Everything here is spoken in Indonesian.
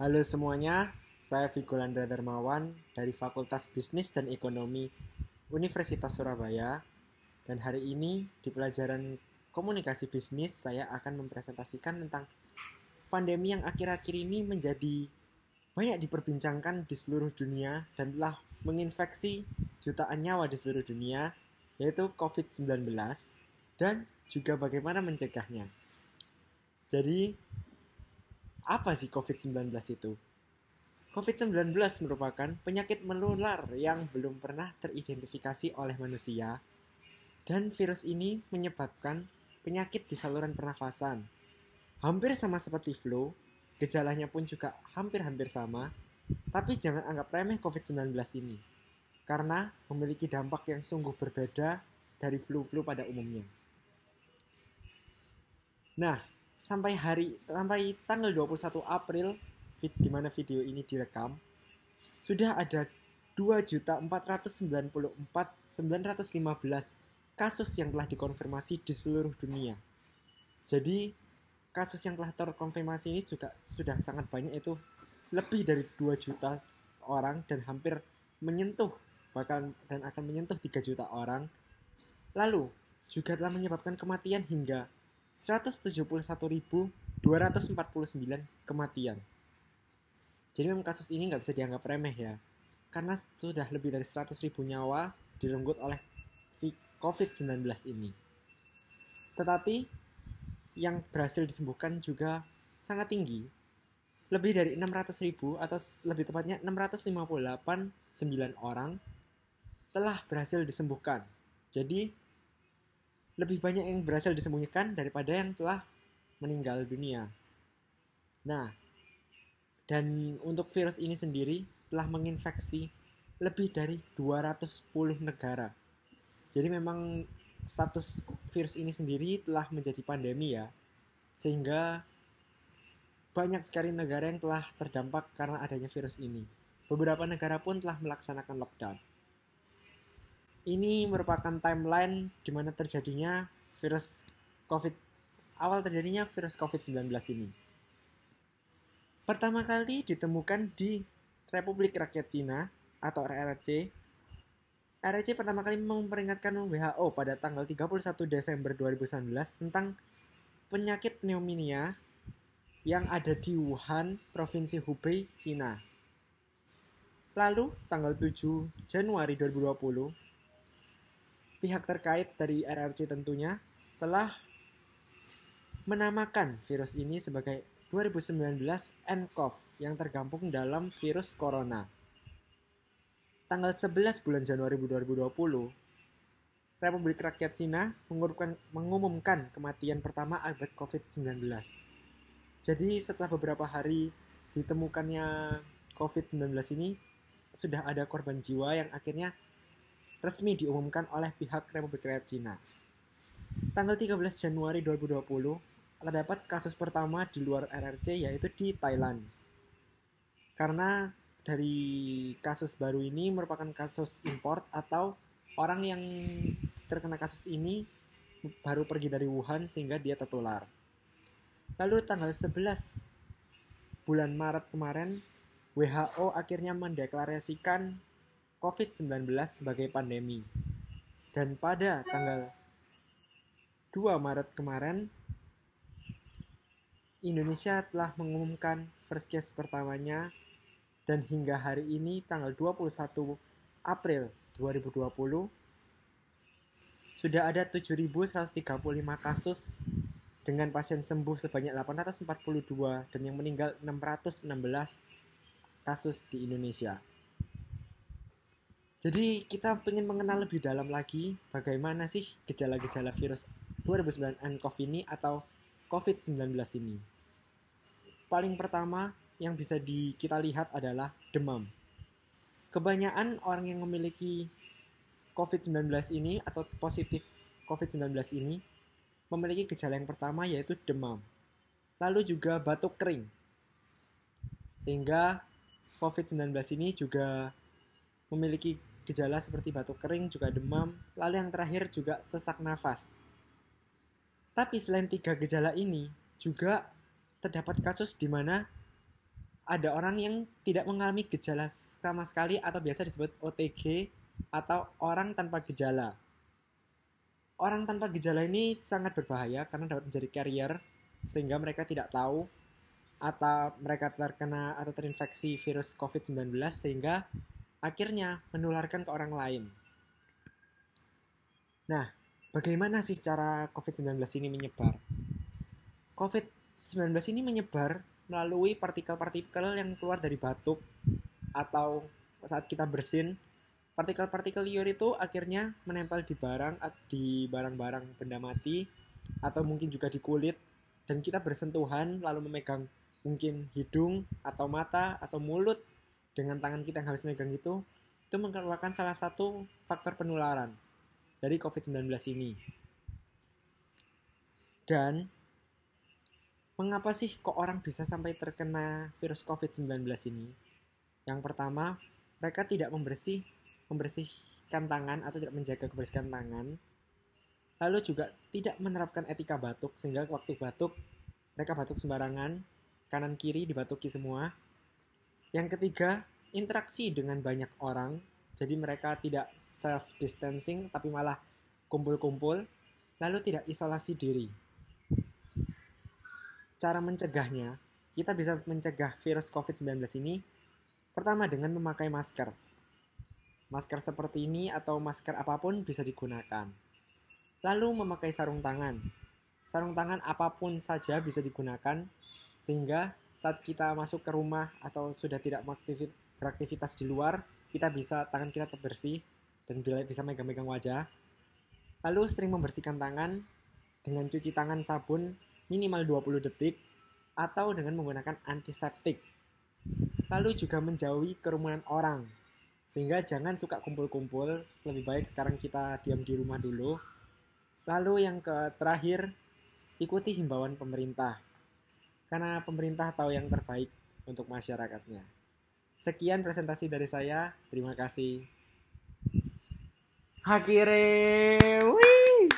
Halo semuanya, saya Vigolandra Darmawan dari Fakultas Bisnis dan Ekonomi Universitas Surabaya. Dan hari ini di pelajaran komunikasi bisnis saya akan mempresentasikan tentang pandemi yang akhir-akhir ini menjadi banyak diperbincangkan di seluruh dunia dan telah menginfeksi jutaan nyawa di seluruh dunia, yaitu COVID-19 dan juga bagaimana mencegahnya. Jadi, apa sih COVID-19 itu? COVID-19 merupakan penyakit menular yang belum pernah teridentifikasi oleh manusia, dan virus ini menyebabkan penyakit di saluran pernafasan. Hampir sama seperti flu, gejalanya pun juga hampir-hampir sama, tapi jangan anggap remeh COVID-19 ini, karena memiliki dampak yang sungguh berbeda dari flu-flu pada umumnya. Nah, sampai tanggal 21 April di mana video ini direkam, sudah ada 2.494.915 kasus yang telah dikonfirmasi di seluruh dunia. Jadi, kasus yang telah terkonfirmasi ini juga sudah sangat banyak, itu lebih dari 2 juta orang dan hampir menyentuh dan akan menyentuh 3 juta orang. Lalu, juga telah menyebabkan kematian hingga 171.249 kematian. Jadi memang kasus ini nggak bisa dianggap remeh ya, karena sudah lebih dari 100.000 nyawa direnggut oleh COVID-19 ini. Tetapi yang berhasil disembuhkan juga sangat tinggi, lebih dari 600.000 atau lebih tepatnya 658.9 orang telah berhasil disembuhkan. Jadi lebih banyak yang berhasil disembuhkan daripada yang telah meninggal dunia. Nah, dan untuk virus ini sendiri telah menginfeksi lebih dari 210 negara. Jadi memang status virus ini sendiri telah menjadi pandemi ya, sehingga banyak sekali negara yang telah terdampak karena adanya virus ini. Beberapa negara pun telah melaksanakan lockdown. Ini merupakan timeline di mana terjadinya virus COVID-19 ini. Pertama kali ditemukan di Republik Rakyat Cina atau RRC. RRC pertama kali memperingatkan WHO pada tanggal 31 Desember 2019 tentang penyakit pneumonia yang ada di Wuhan, Provinsi Hubei, Cina. Lalu, tanggal 7 Januari 2020, pihak terkait dari RRC tentunya telah menamakan virus ini sebagai 2019 nCoV yang tergabung dalam virus corona. Tanggal 11 bulan Januari 2020, Republik Rakyat Cina mengumumkan kematian pertama akibat COVID-19. Jadi setelah beberapa hari ditemukannya COVID-19 ini, sudah ada korban jiwa yang akhirnya resmi diumumkan oleh pihak Republik Rakyat Cina. Tanggal 13 Januari 2020, terdapat kasus pertama di luar RRC, yaitu di Thailand. Karena dari kasus baru ini merupakan kasus import atau orang yang terkena kasus ini baru pergi dari Wuhan sehingga dia tertular. Lalu tanggal 11 bulan Maret kemarin, WHO akhirnya mendeklarasikan COVID-19 sebagai pandemi. Dan pada tanggal 2 Maret kemarin, Indonesia telah mengumumkan first case pertamanya, dan hingga hari ini tanggal 21 April 2020 sudah ada 7.135 kasus dengan pasien sembuh sebanyak 842 dan yang meninggal 616 kasus di Indonesia. Jadi kita ingin mengenal lebih dalam lagi bagaimana sih gejala-gejala virus 2009 nCoV ini atau COVID-19 ini. Paling pertama yang bisa kita lihat adalah demam. Kebanyakan orang yang memiliki COVID-19 ini atau positif COVID-19 ini memiliki gejala yang pertama, yaitu demam. Lalu juga batuk kering. Sehingga COVID-19 ini juga memiliki gejala seperti batuk kering, juga demam. Lalu yang terakhir juga sesak nafas. Tapi selain 3 gejala ini, juga terdapat kasus di mana ada orang yang tidak mengalami gejala sama sekali atau biasa disebut OTG atau orang tanpa gejala. Orang tanpa gejala ini sangat berbahaya karena dapat menjadi carrier sehingga mereka tidak tahu atau mereka terkena atau terinfeksi virus COVID-19 sehingga akhirnya menularkan ke orang lain. Nah, bagaimana sih cara COVID-19 ini menyebar? COVID-19 ini menyebar melalui partikel-partikel yang keluar dari batuk atau saat kita bersin. Partikel-partikel liur itu akhirnya menempel di barang-barang benda mati atau mungkin juga di kulit, dan kita bersentuhan lalu memegang mungkin hidung atau mata atau mulut dengan tangan kita yang habis megang itu merupakan salah satu faktor penularan dari COVID-19 ini. Dan mengapa sih kok orang bisa sampai terkena virus COVID-19 ini? Yang pertama, mereka tidak membersihkan tangan atau tidak menjaga kebersihan tangan. Lalu juga tidak menerapkan etika batuk sehingga waktu batuk mereka batuk sembarangan, kanan kiri dibatuki semua. Yang ketiga, interaksi dengan banyak orang. Jadi mereka tidak self distancing tapi malah kumpul-kumpul, lalu tidak isolasi diri. Cara mencegahnya, kita bisa mencegah virus COVID-19 ini pertama dengan memakai masker. Masker seperti ini atau masker apapun bisa digunakan. Lalu memakai sarung tangan. Sarung tangan apapun saja bisa digunakan, sehingga saat kita masuk ke rumah atau sudah tidak beraktivitas di luar, tangan kita tetap bersih dan bisa megang-megang wajah. Lalu sering membersihkan tangan dengan cuci tangan sabun minimal 20 detik atau dengan menggunakan antiseptik. Lalu juga menjauhi kerumunan orang. Sehingga jangan suka kumpul-kumpul, lebih baik sekarang kita diam di rumah dulu. Lalu yang terakhir, ikuti himbauan pemerintah. Karena pemerintah tahu yang terbaik untuk masyarakatnya. Sekian presentasi dari saya, terima kasih. Akhirnya, wih!